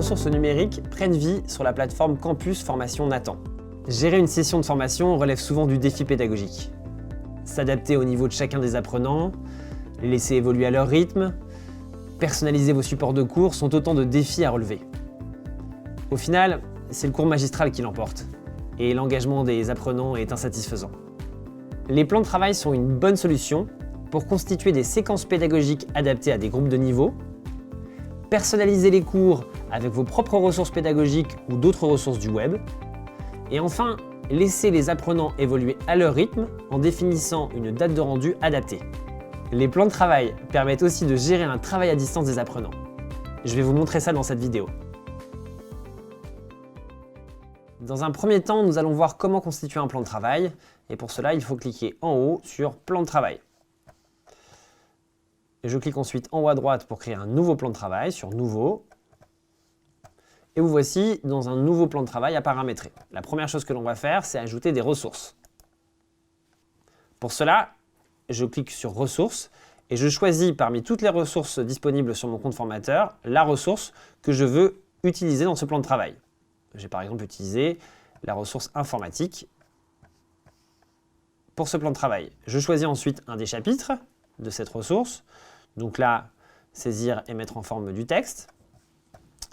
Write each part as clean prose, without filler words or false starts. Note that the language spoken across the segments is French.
ressources numériques prennent vie sur la plateforme Campus Formation Nathan. Gérer une session de formation relève souvent du défi pédagogique. S'adapter au niveau de chacun des apprenants, les laisser évoluer à leur rythme, personnaliser vos supports de cours sont autant de défis à relever. Au final, c'est le cours magistral qui l'emporte, et l'engagement des apprenants est insatisfaisant. Les plans de travail sont une bonne solution pour constituer des séquences pédagogiques adaptées à des groupes de niveau, personnaliser les cours avec vos propres ressources pédagogiques ou d'autres ressources du web, et enfin, laisser les apprenants évoluer à leur rythme en définissant une date de rendu adaptée. Les plans de travail permettent aussi de gérer un travail à distance des apprenants. Je vais vous montrer ça dans cette vidéo. Dans un premier temps, nous allons voir comment constituer un plan de travail, et pour cela, il faut cliquer en haut sur Plan de travail. Je clique ensuite en haut à droite pour créer un nouveau plan de travail sur Nouveau. Et vous voici dans un nouveau plan de travail à paramétrer. La première chose que l'on va faire, c'est ajouter des ressources. Pour cela, je clique sur Ressources et je choisis parmi toutes les ressources disponibles sur mon compte formateur, la ressource que je veux utiliser dans ce plan de travail. J'ai par exemple utilisé la ressource informatique pour ce plan de travail. Je choisis ensuite un des chapitres de cette ressource. Donc là, saisir et mettre en forme du texte.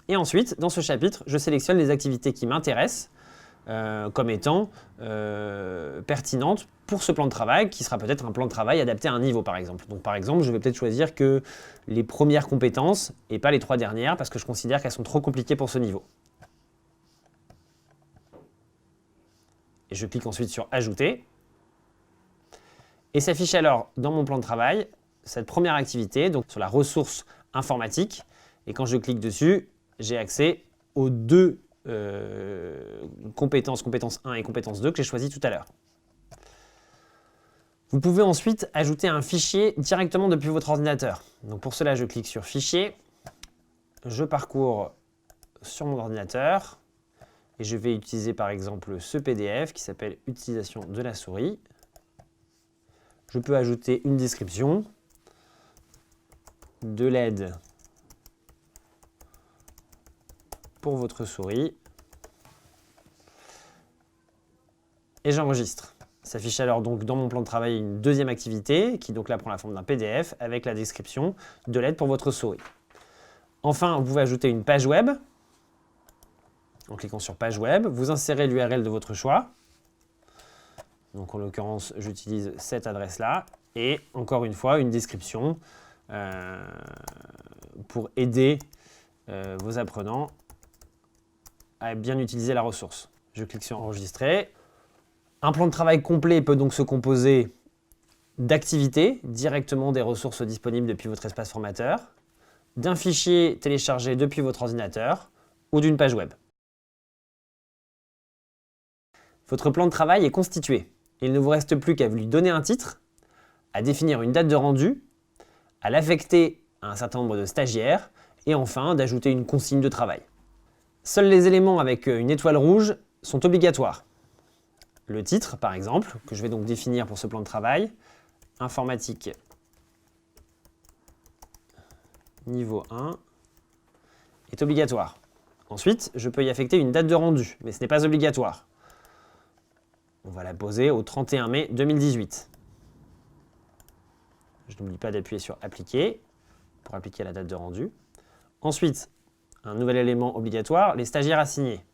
Et ensuite, dans ce chapitre, je sélectionne les activités qui m'intéressent comme étant pertinentes pour ce plan de travail, qui sera peut-être un plan de travail adapté à un niveau, par exemple. Donc par exemple, je vais peut-être choisir que les premières compétences et pas les 3 dernières, parce que je considère qu'elles sont trop compliquées pour ce niveau. Et je clique ensuite sur Ajouter. Et s'affiche alors dans mon plan de travail cette première activité, donc sur la ressource informatique. Et quand je clique dessus, j'ai accès aux 2 compétences 1 et compétence 2 que j'ai choisies tout à l'heure. Vous pouvez ensuite ajouter un fichier directement depuis votre ordinateur. Donc pour cela, je clique sur Fichier, je parcours sur mon ordinateur et je vais utiliser par exemple ce PDF qui s'appelle « Utilisation de la souris ». Je peux ajouter une description, de l'aide pour votre souris et j'enregistre. S'affiche alors donc dans mon plan de travail une deuxième activité qui donc là prend la forme d'un PDF avec la description de l'aide pour votre souris. Enfin, vous pouvez ajouter une page web. En cliquant sur Page web, vous insérez l'URL de votre choix. Donc en l'occurrence, j'utilise cette adresse-là et encore une fois, une description pour aider vos apprenants à bien utiliser la ressource. Je clique sur Enregistrer. Un plan de travail complet peut donc se composer d'activités directement des ressources disponibles depuis votre espace formateur, d'un fichier téléchargé depuis votre ordinateur ou d'une page web. Votre plan de travail est constitué. Il ne vous reste plus qu'à lui donner un titre, à définir une date de rendu, à l'affecter à un certain nombre de stagiaires et enfin d'ajouter une consigne de travail. Seuls les éléments avec une étoile rouge sont obligatoires. Le titre, par exemple, que je vais donc définir pour ce plan de travail, informatique niveau 1, est obligatoire. Ensuite, je peux y affecter une date de rendu, mais ce n'est pas obligatoire. On va la poser au 31 mai 2018. Je n'oublie pas d'appuyer sur Appliquer pour appliquer la date de rendu. Ensuite, un nouvel élément obligatoire, les stagiaires assignés.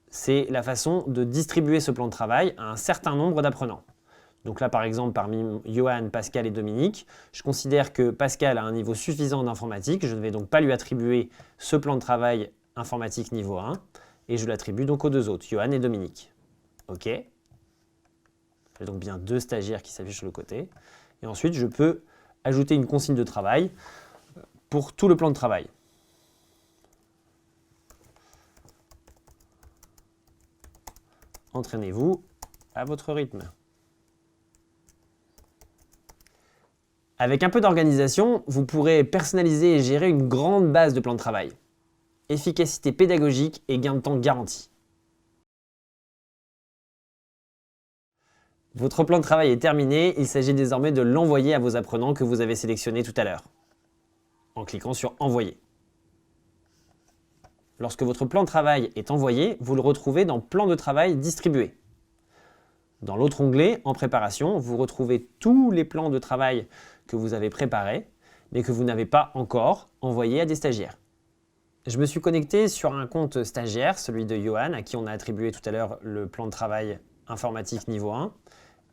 C'est la façon de distribuer ce plan de travail à un certain nombre d'apprenants. Donc là, par exemple, parmi Johan, Pascal et Dominique, je considère que Pascal a un niveau suffisant d'informatique. Je ne vais donc pas lui attribuer ce plan de travail informatique niveau 1 et je l'attribue donc aux 2 autres, Johan et Dominique. OK. J'ai donc bien 2 stagiaires qui s'affichent sur le côté. Et ensuite, je peux ajouter une consigne de travail pour tout le plan de travail. Entraînez-vous à votre rythme. Avec un peu d'organisation, vous pourrez personnaliser et gérer une grande base de plans de travail. Efficacité pédagogique et gain de temps garanti. Votre plan de travail est terminé, il s'agit désormais de l'envoyer à vos apprenants que vous avez sélectionnés tout à l'heure, en cliquant sur Envoyer. Lorsque votre plan de travail est envoyé, vous le retrouvez dans Plan de travail distribué. Dans l'autre onglet, en préparation, vous retrouvez tous les plans de travail que vous avez préparés, mais que vous n'avez pas encore envoyés à des stagiaires. Je me suis connecté sur un compte stagiaire, celui de Johan, à qui on a attribué tout à l'heure le plan de travail informatique niveau 1.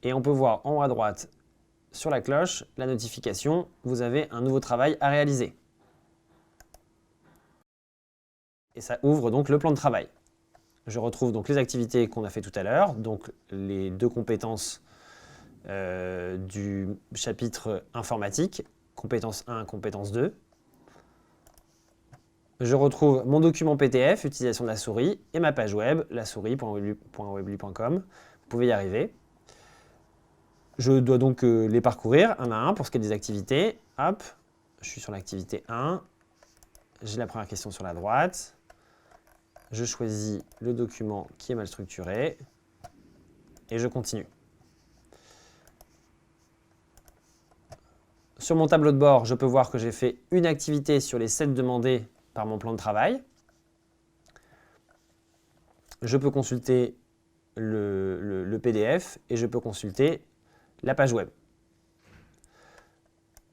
Et on peut voir en haut à droite, sur la cloche, la notification, vous avez un nouveau travail à réaliser. Et ça ouvre donc le plan de travail. Je retrouve donc les activités qu'on a fait tout à l'heure, donc les 2 compétences du chapitre informatique, compétence 1, compétence 2. Je retrouve mon document PDF, utilisation de la souris, et ma page web, lasouris.weebly.com. Vous pouvez y arriver. Je dois donc les parcourir un à un pour ce qui est des activités. Hop, je suis sur l'activité 1. J'ai la première question sur la droite. Je choisis le document qui est mal structuré et je continue. Sur mon tableau de bord, je peux voir que j'ai fait une activité sur les 7 demandées par mon plan de travail. Je peux consulter le PDF et je peux consulter la page web.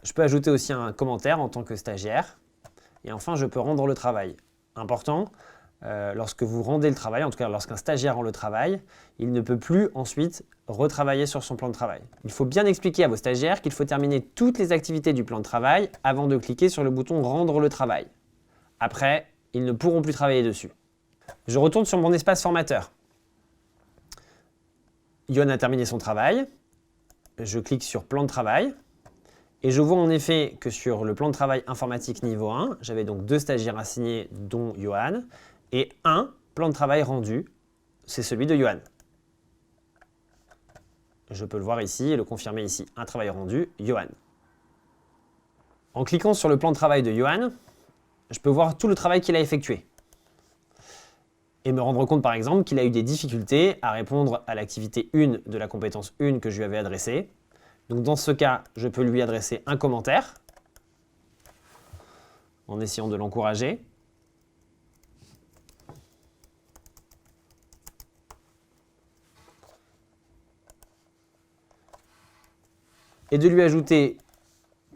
Je peux ajouter aussi un commentaire en tant que stagiaire. Et enfin, je peux rendre le travail. Important, lorsque vous rendez le travail, en tout cas lorsqu'un stagiaire rend le travail, il ne peut plus ensuite retravailler sur son plan de travail. Il faut bien expliquer à vos stagiaires qu'il faut terminer toutes les activités du plan de travail avant de cliquer sur le bouton « Rendre le travail ». Après, ils ne pourront plus travailler dessus. Je retourne sur mon espace formateur. Johan a terminé son travail. Je clique sur « Plan de travail ». Et je vois en effet que sur le plan de travail informatique niveau 1, j'avais donc 2 stagiaires assignés, dont Johan, et un plan de travail rendu, c'est celui de Johan. Je peux le voir ici et le confirmer ici. Un travail rendu, Johan. En cliquant sur le plan de travail de Johan, je peux voir tout le travail qu'il a effectué. Et me rendre compte par exemple qu'il a eu des difficultés à répondre à l'activité 1 de la compétence 1 que je lui avais adressée. Donc dans ce cas, je peux lui adresser un commentaire en essayant de l'encourager. Et de lui ajouter,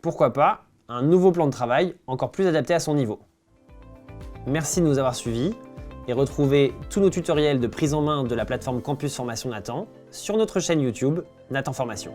pourquoi pas, un nouveau plan de travail encore plus adapté à son niveau. Merci de nous avoir suivis et retrouvez tous nos tutoriels de prise en main de la plateforme Campus Formation Nathan sur notre chaîne YouTube Nathan Formation.